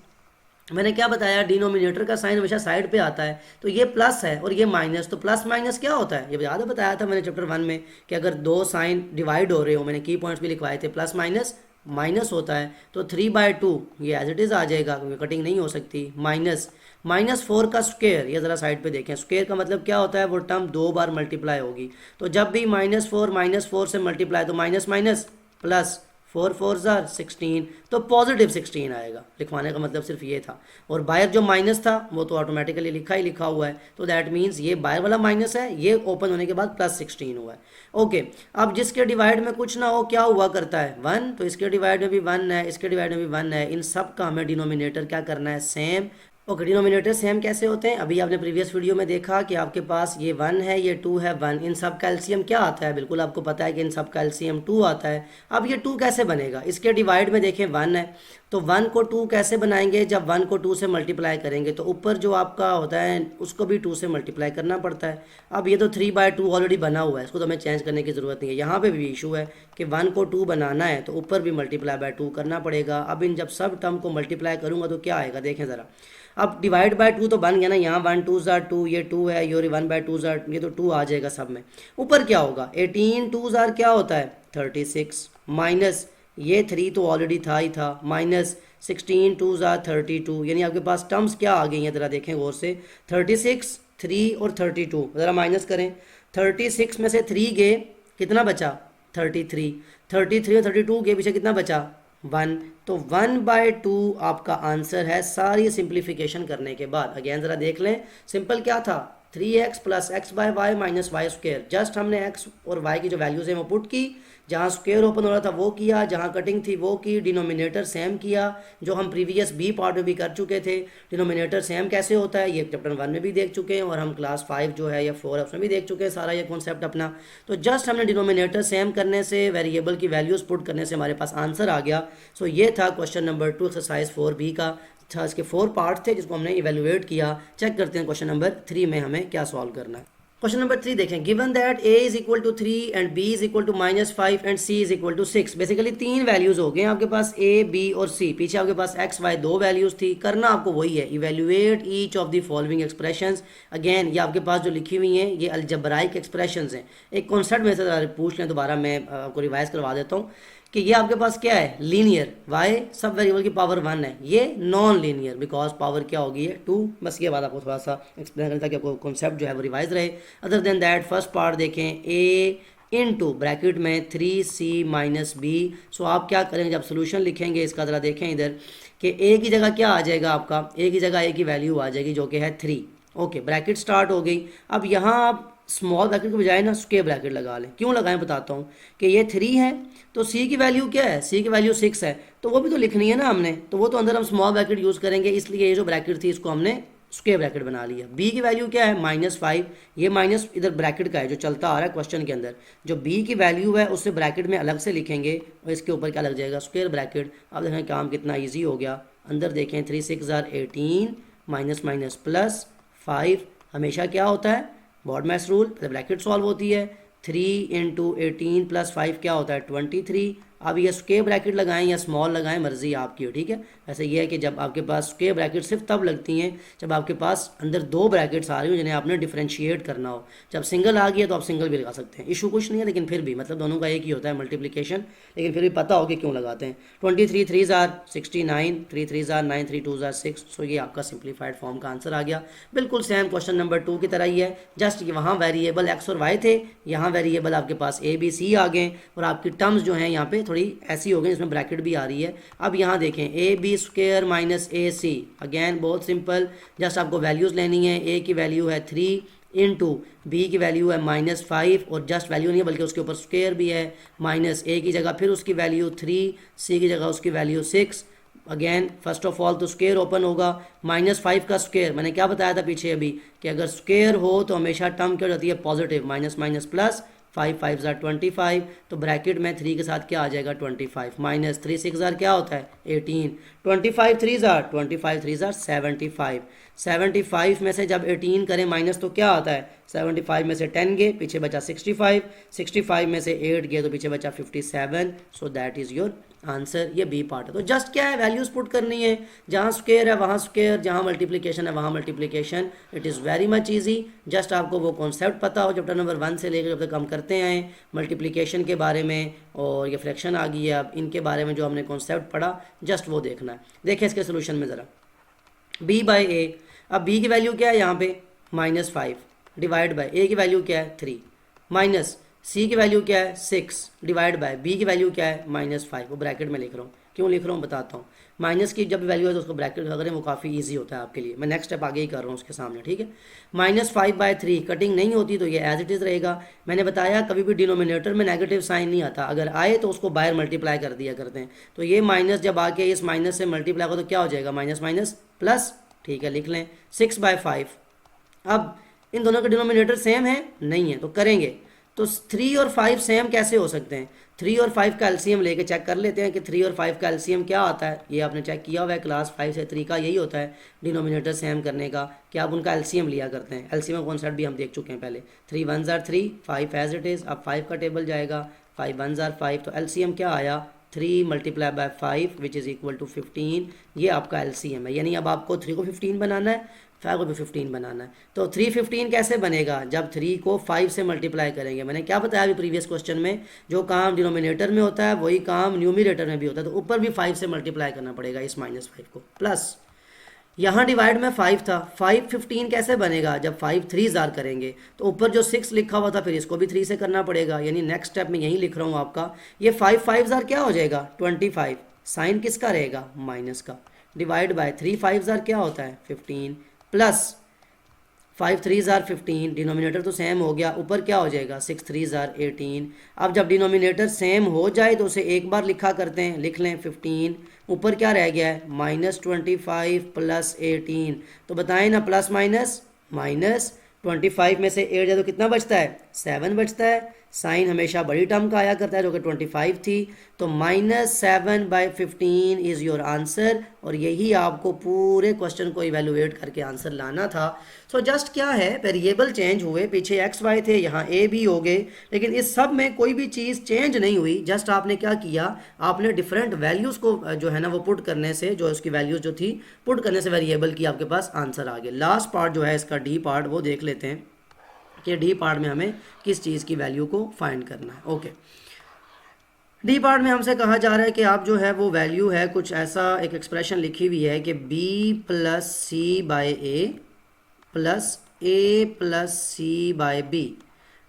मैंने क्या बताया, डिनोमिनेटर का साइन हमेशा साइड पे आता है, तो ये प्लस है और ये माइनस, तो प्लस माइनस क्या होता है, ये ज़्यादा बताया था मैंने चैप्टर 1 में कि अगर दो साइन डिवाइड हो रहे हो, मैंने की पॉइंट्स भी लिखवाए थे, प्लस माइनस माइनस होता है। तो 3/2 ये एज इट इज़ आ जाएगा क्योंकि कटिंग नहीं हो सकती। माइनस -4 का स्क्वायर, ये ज़रा साइड पे देखें, स्क्वायर का मतलब क्या होता है, वो टर्म 2 बार मल्टीप्लाई होगी। तो जब भी -4 से मल्टीप्लाई, तो माइनस माइनस प्लस, 4 4 16, तो पॉजिटिव 16 आएगा। लिखवाने का मतलब सिर्फ ये था, और बाहर जो माइनस था वो तो ऑटोमेटिकली लिखा ही लिखा हुआ है, तो दैट मीन्स ये बाहर वाला माइनस है, ये ओपन होने के बाद +16 हुआ है। ओके, अब जिसके डिवाइड में कुछ ना हो क्या हुआ करता है, 1, तो इसके डिवाइड में भी 1 है, इसके डिवाइड में भी 1 है, इन सब का हमें डिनोमिनेटर क्या करना है, सेम। ओके, डिनोमिनेटर सेम कैसे होते हैं, अभी आपने प्रीवियस वीडियो में देखा कि आपके पास ये 1 है, ये 2 है, 1, इन सब का एलसीएम क्या आता है, बिल्कुल आपको पता है कि इन सब का एलसीएम 2 आता है। अब ये 2 कैसे बनेगा, इसके डिवाइड में देखें 1 है, तो 1 को 2 कैसे बनाएंगे, जब 1 को 2 से मल्टीप्लाई करेंगे तो ऊपर जो आपका होता है उसको भी 2 से मल्टीप्लाई करना पड़ता है। अब ये तो 3/2 ऑलरेडी बना हुआ है, इसको तो हमें चेंज करने की ज़रूरत नहीं है। यहाँ पे भी इशू है कि 1 को 2 बनाना है तो ऊपर भी ×2 करना पड़ेगा। अब इन जब सब टर्म को मल्टीप्लाई करूँगा तो क्या आएगा, देखें ज़रा। अब डिवाइड बाय 2 तो बन गया ना, यहाँ 1 2 2, ये 2 है, ये 1/2 ये तो 2 आ जाएगा सब में। ऊपर क्या होगा, 18 2 क्या होता है 36, माइनस ये 3 तो ऑलरेडी था ही था, माइनस 16 2 32, यानी आपके पास टर्म्स क्या आ गई हैं, ज़रा देखें गौर से। 36, 3 और 32, ज़रा माइनस करें। 36 में से 3 गए, कितना बचा 33, 33 और 32 के पीछे कितना बचा 1, तो 1/2 आपका आंसर है सारी सिंप्लीफिकेशन करने के बाद। अगेन ज़रा देख लें, सिंपल क्या था, 3x plus x by y minus y square. Just हमने x और y की जो वैल्यूज़ हैं वो पुट की, जहाँ स्क्वेयर ओपन हो रहा था वो किया, जहाँ कटिंग थी वो की, डिनोमिनेटर सेम किया, जो हम प्रीवियस बी पार्ट में भी कर चुके थे। डिनोमिनेटर सेम कैसे होता है ये चैप्टर 1 में भी देख चुके हैं, और हम क्लास 5 जो है या 4 उसमें भी देख चुके हैं सारा ये कॉन्सेप्ट अपना। तो जस्ट हमने डिनोमिनेटर सेम करने से, वेरिएबल की वैल्यूज़ पुट करने से हमारे पास आंसर आ गया। सो ये था क्वेश्चन नंबर 2 एक्सरसाइज 4B का। अच्छा, इसके 4 पार्ट थे जिसको हमने इवेलुएट किया। चेक करते हैं क्वेश्चन नंबर 3 में हमें क्या सॉल्व करना है। क्वेश्चन नंबर 3 देखें, given that a is equal to 3 and b is equal to -5 and c is equal to 6। Basically 3 values हो गए आपके पास a, b और c। पीछे आपके पास x, y 2 वैल्यूज थी। करना आपको वही है, evaluate each of the following expressions. Again ये आपके पास जो लिखी हुई हैं ये अलजब्राइक एक्सप्रेशंस हैं। एक कॉन्सेप्ट में से पूछ लें दोबारा, मैं आपको रिवाइज करवा देता हूँ कि ये आपके पास क्या है, लीनियर, y सब वेरिएबल की पावर 1 है, ये नॉन लीनियर बिकॉज पावर क्या होगी है 2। बस ये बात आपको थोड़ा सा एक्सप्लेन करना था कि आपको कॉन्सेप्ट जो है वो रिवाइज रहे। Other than that first part देखें, a इनटू ब्रैकेट में 3c माइनस बी। सो आप क्या करेंगे जब सोल्यूशन लिखेंगे इसका, ज़रा देखें इधर कि a की जगह क्या आ जाएगा आपका, a की जगह a की वैल्यू आ जाएगी जो कि है 3। ओके, ब्रैकेट स्टार्ट हो गई। अब यहाँ आप स्मॉल ब्रैकेट के बजाय ना स्क्वायर ब्रैकेट लगा लें। क्यों लगाएं बताता हूँ कि ये 3 है तो c की वैल्यू क्या है, c की वैल्यू 6 है, तो वो भी तो लिखनी है ना हमने, तो वो तो अंदर हम स्मॉल ब्रैकेट यूज़ करेंगे, इसलिए ये जो ब्रैकेट थी इसको हमने स्क्वायर ब्रैकेट बना लिया। b की वैल्यू क्या है -5, ये माइनस इधर ब्रैकेट का है जो चलता आ रहा है क्वेश्चन के अंदर। जो b की वैल्यू है उससे ब्रैकेट में अलग से लिखेंगे और इसके ऊपर क्या लग जाएगा, स्क्वायर ब्रैकेट। अब देखें काम कितना ईजी हो गया। अंदर देखें 3 6 18 माइनस माइनस प्लस 5 हमेशा क्या होता है, बॉड मैथ्स रूल, पहले ब्रैकेट सॉल्व होती है। 3 इंटू 18 प्लस 5 क्या होता है 23। अब ये स्क्वायर ब्रैकेट लगाएं या स्मॉल लगाएं, मर्जी आपकी हो, ठीक है। वैसे ये है कि जब आपके पास स्क्वायर ब्रैकेट सिर्फ तब लगती हैं जब आपके पास अंदर 2 ब्रैकेट्स आ रही हो जिन्हें आपने डिफरेंशिएट करना हो। जब सिंगल आ गया तो आप सिंगल भी लगा सकते हैं, इशू कुछ नहीं है, लेकिन फिर भी मतलब दोनों का एक ही होता है मल्टीप्लिकेशन, लेकिन फिर भी पता हो कि क्यों लगाते हैं। 23 3 ज़ार 69, 3 3 ज़ार 9, 3 2 ज़ार 6। सो ये आपका सिंप्लीफाइड फॉर्म का आंसर आ गया। बिल्कुल सेम क्वेश्चन नंबर 2 की तरह ही है, जस्ट वहाँ वेरिएबल एक्स और वाई थे, यहाँ वेरिएबल आपके पास ए बी सी आ गए, और आपकी टर्म्स जो हैं यहाँ पे थोड़ी ऐसी हो गई जिसमें ब्रैकेट भी आ रही है। अब यहाँ देखें a b square minus a c, again बहुत सिंपल, जस्ट आपको वैल्यूज़ लेनी है। ए की वैल्यू है 3 इंटू बी की वैल्यू है -5, और जस्ट वैल्यू नहीं है बल्कि उसके ऊपर स्क्वायर भी है, माइनस ए की जगह फिर उसकी वैल्यू 3, सी की जगह उसकी value 6। Again first of all तो स्क्वायर ओपन होगा, -5 का स्क्वायर, मैंने क्या बताया था पीछे अभी कि अगर स्क्वायर हो तो हमेशा टर्म क्या हो जाती है पॉजिटिव, माइनस माइनस प्लस, 5 5 ज़ार 25, तो ब्रैकेट में 3 के साथ क्या आ जाएगा 25, माइनस 3 6 ज़ार क्या होता है 18, 25 3 ज़ार 25 3 ज़ार 75, 75 में से जब 18 करें माइनस तो क्या आता है 75 में से 10 गए पीछे बचा 65, 65 में से 8 गए तो पीछे बचा 57। So that is your answer. ये बी पार्ट है। तो जस्ट क्या है, वैल्यूज पुट करनी है, जहाँ स्क्वायर है वहाँ स्क्वायर, जहाँ मल्टीप्लिकेशन है वहाँ multiplication. It is very much easy. Just आपको वो कॉन्सेप्ट पता हो चैप्टर नंबर 1 से लेकर जब तक हम करते आए मल्टीप्लिकेशन के बारे में, और ये फ्रैक्शन आ गई है, अब इनके बारे में जो हमने कॉन्सेप्ट पढ़ा जस्ट वो देखना है। देखें इसके सोल्यूशन में ज़रा, b बाई ए। अब b की वैल्यू क्या है यहाँ पे -5 डिवाइड बाई a की वैल्यू क्या है 3, माइनस c की वैल्यू क्या है 6 डिवाइड बाय b की वैल्यू क्या है -5। वो ब्रैकेट में लिख रहा हूँ, क्यों लिख रहा हूँ बताता हूँ। माइनस की जब वैल्यू है तो उसको ब्रैकेट करें, वो काफ़ी इजी होता है आपके लिए। मैं नेक्स्ट स्टेप आगे ही कर रहा हूँ उसके सामने, ठीक है। -5/3 कटिंग नहीं होती तो ये एज इट इज़ रहेगा। मैंने बताया कभी भी डिनोमिनेटर में नेगेटिव साइन नहीं आता, अगर आए तो उसको बाहर मल्टीप्लाई कर दिया करते हैं। तो ये माइनस जब आके इस माइनस से मल्टीप्लाई हो तो क्या हो जाएगा माइनस माइनस प्लस, ठीक है लिख लें 6/5। अब इन दोनों के डिनोमिनेटर सेम है नहीं है तो करेंगे, तो 3 और 5 सेम कैसे हो सकते हैं। 3 और 5 का एलसीएम लेके चेक कर लेते हैं कि 3 और 5 का एलसीएम क्या आता है। ये आपने चेक किया हुआ है क्लास 5 से 3 का यही होता है डिनोमिनेटर सेम करने का, कि आप उनका एलसीएम लिया करते हैं। एलसीएम का कॉन्सेप्ट भी हम देख चुके हैं पहले। 3 1 ज़ार 3, 5 एज इट इज़। अब 5 का टेबल जाएगा, 5 1 ज़ार 5, तो एलसीएम क्या आया 3 multiply by 5 which is equal to 15। ये आपका एलसीएम है, यानी अब आपको 3 को 15 बनाना है, 5 को भी 15 बनाना है। तो 3 15 कैसे बनेगा, जब 3 को 5 से मल्टीप्लाई करेंगे। मैंने क्या बताया अभी प्रीवियस क्वेश्चन में, जो काम डिनोमिनेटर में होता है वही काम न्यूमिनेटर में भी होता है, तो ऊपर भी 5 से मल्टीप्लाई करना पड़ेगा इस -5 को। प्लस यहाँ डिवाइड में 5 था, 5 15 कैसे बनेगा, जब 5 3 ज़ार करेंगे तो ऊपर जो 6 लिखा हुआ था फिर इसको भी 3 से करना पड़ेगा। यानी नेक्स्ट स्टेप में यही लिख रहा हूँ आपका, ये 5 5 ज़ार क्या हो जाएगा 25, साइन किसका रहेगा माइनस का, डिवाइड बाय 3 5 ज़ार क्या होता है 15, प्लस 5 3 ज़ार 15, डिनोमिनेटर तो सेम हो गया, ऊपर क्या हो जाएगा 6 3 ज़ार 18। अब जब डिनोमिनेटर सेम हो जाए तो उसे एक बार लिखा करते हैं, लिख लें 15, ऊपर क्या रह गया है -25 प्लस 18। तो बताएं ना, प्लस माइनस माइनस, 25 में से 8 जाए तो कितना बचता है 7 बचता है। साइन हमेशा बड़ी टर्म का आया करता है जो कि 25 थी, तो -7/15 इज़ योर आंसर। और यही आपको पूरे क्वेश्चन को इवेलुएट करके आंसर लाना था। सो जस्ट क्या है, वेरिएबल चेंज हुए, पीछे एक्स वाई थे, यहाँ ए भी हो गए, लेकिन इस सब में कोई भी चीज़ चेंज नहीं हुई। जस्ट आपने क्या किया, आपने डिफरेंट वैल्यूज़ को जो है ना वो पुट करने से, जो उसकी वैल्यूज़ जो थी पुट करने से वेरिएबल की आपके पास आंसर आ गया। लास्ट पार्ट जो है इसका डी पार्ट, वो देख लेते हैं कि डी पार्ट में हमें किस चीज़ की वैल्यू को फाइंड करना है। ओके, डी पार्ट में हमसे कहा जा रहा है कि आप जो है वो वैल्यू है कुछ ऐसा, एक एक्सप्रेशन लिखी हुई है कि b plus c by a plus a plus c by b,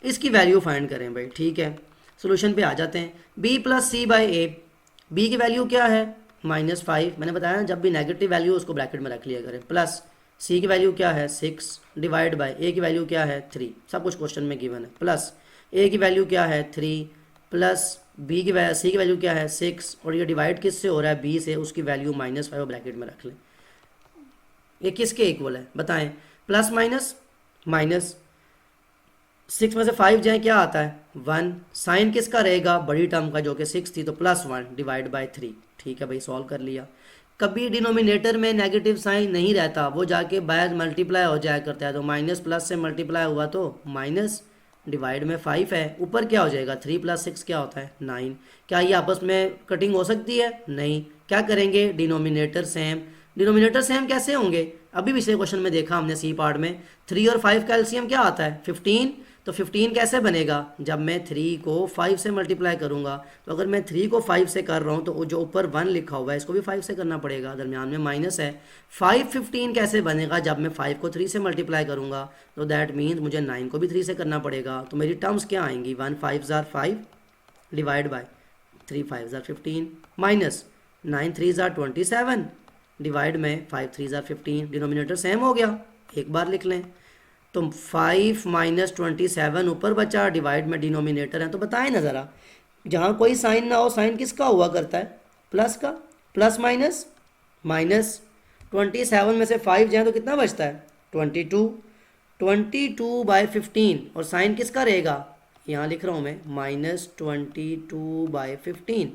इसकी वैल्यू फाइंड करें भाई। ठीक है, सोल्यूशन पे आ जाते हैं। b plus c by a, b की वैल्यू क्या है -5, मैंने बताया ना जब भी नेगेटिव वैल्यू उसको ब्रैकेट में रख लिया करें, प्लस सी की वैल्यू क्या है 6 डिवाइड बाई ए की वैल्यू क्या है 3, सब कुछ क्वेश्चन में गिवन है, प्लस ए की वैल्यू क्या है 3 प्लस बी की वैल्यू, सी की वैल्यू क्या है 6, और ये डिवाइड किससे हो रहा है बी से, उसकी वैल्यू -5 ब्रैकेट में रख लें। ये किसके इक्वल है बताएं, प्लस माइनस माइनस, 6 में से 5 जाए क्या आता है 1, साइन किसका रहेगा बड़ी टर्म का जो कि 6 थी, तो +1 डिवाइड बाई 3। ठीक है भाई, सॉल्व कर लिया। कभी डिनोमिनेटर में नेगेटिव साइन नहीं रहता, वो जाके बाय मल्टीप्लाई हो जाया करता है, तो माइनस प्लस से मल्टीप्लाई हुआ तो माइनस, डिवाइड में 5 है, ऊपर क्या हो जाएगा 3 + 6 क्या होता है 9। क्या ये आपस में कटिंग हो सकती है, नहीं। क्या करेंगे, डिनोमिनेटर सेम। डिनोमिनेटर सेम कैसे होंगे, अभी पिछले क्वेश्चन में देखा हमने सी पार्ट में, 3 और 5 का एलसीएम क्या आता है 15, तो 15 कैसे बनेगा, जब मैं 3 को 5 से मल्टीप्लाई करूंगा। तो अगर मैं 3 को 5 से कर रहा हूं तो जो ऊपर 1 लिखा हुआ है इसको भी 5 से करना पड़ेगा, दरमियान में माइनस है। 515 कैसे बनेगा, जब मैं 5 को 3 से मल्टीप्लाई करूंगा, तो दैट मीन्स मुझे 9 को भी 3 से करना पड़ेगा। तो मेरी टर्म्स क्या आएंगी, 1 5 ज़ार 5 डिवाइड बाई 3 5 ज़ार 15 माइनस 9 3 ज़ार 27 डिवाइड में 5 3 ज़ार 15, डिनोमिनेटर सेम हो गया, एक बार लिख लें। तो 5 - 27 ऊपर बचा, डिवाइड में डिनोमिनेटर है। तो बताएं ना ज़रा, जहाँ कोई साइन ना हो, साइन किसका हुआ करता है प्लस का, प्लस माइनस माइनस, 27 में से 5 जाए तो कितना बचता है 22, 22/15, और साइन किसका रहेगा, यहाँ लिख रहा हूँ मैं -22/15,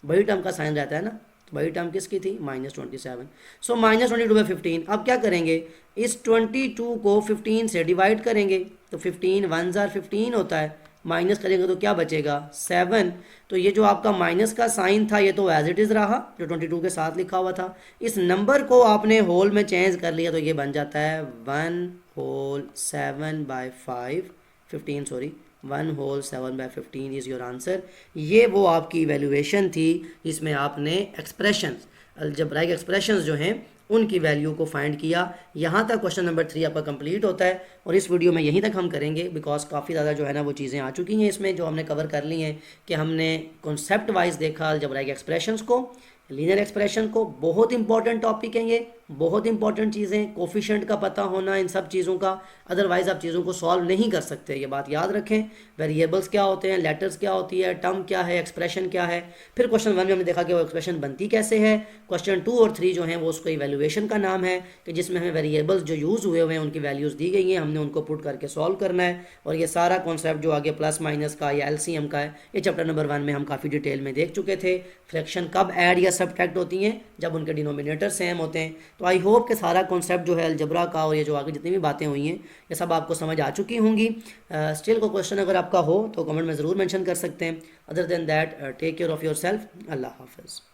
बड़ी टर्म का साइन रहता है ना, बड़ी टर्म किसकी थी -27। सो -22/15। अब क्या करेंगे, इस 22 को 15 से डिवाइड करेंगे, तो 15 1 ज़ार 15 होता है, माइनस करेंगे तो क्या बचेगा 7। तो ये जो आपका माइनस का साइन था ये तो एज इट इज़ रहा, जो 22 के साथ लिखा हुआ था। इस नंबर को आपने होल में चेंज कर लिया तो ये बन जाता है 1 whole 7/5 15 sorry 1 whole 7/15 is your answer. ये वो आपकी इवेल्युएशन थी जिसमें आपने एक्सप्रेशंस, अलजेब्राइक एक्सप्रेशंस जो हैं उनकी वैल्यू को फाइंड किया। यहाँ तक क्वेश्चन नंबर 3 आपका कंप्लीट होता है, और इस वीडियो में यहीं तक हम करेंगे बिकॉज काफ़ी ज़्यादा जो है ना वो चीज़ें आ चुकी हैं इसमें, जो हमने कवर कर ली हैं कि हमने कॉन्सेप्ट वाइज देखा अलजेब्राइक एक्सप्रेशंस को, लीनियर एक्सप्रेशन को। बहुत इंपॉर्टेंट टॉपिक है ये, बहुत इंपॉर्टेंट चीज़ें, कोफिशिएंट का पता होना इन सब चीज़ों का, अदरवाइज आप चीज़ों को सॉल्व नहीं कर सकते, ये बात याद रखें। वेरिएबल्स क्या होते हैं, लेटर्स क्या होती है, टर्म क्या है, एक्सप्रेशन क्या है। फिर क्वेश्चन 1 में हमने देखा कि वो एक्सप्रेशन बनती कैसे है। क्वेश्चन 2 और 3 जो हैं वो उसको इवेल्युएशन का नाम है, कि जिसमें हमें वेरिएबल्स जो यूज़ हुए हुए हैं उनकी वैल्यूज़ दी गई हैं, हमने उनको पुट करके सॉल्व करना है। और ये सारा कॉन्सेप्ट जो आगे प्लस माइनस का या एलसीएम का है, ये चैप्टर नंबर 1 में हम काफ़ी डिटेल में देख चुके थे। फ्रैक्शन कब ऐड या सब्ट्रैक्ट होती हैं, जब उनके डिनोमिनेटर सेम होते हैं। तो आई होप कि सारा कॉन्सेप्ट जो है अलजबरा का और ये जो आगे जितनी भी बातें हुई हैं ये सब आपको समझ आ चुकी होंगी। स्टिल कोई क्वेश्चन अगर आपका हो तो कमेंट में ज़रूर मेंशन कर सकते हैं। Other than that take care of yourself. अल्लाह हाफ़िज़।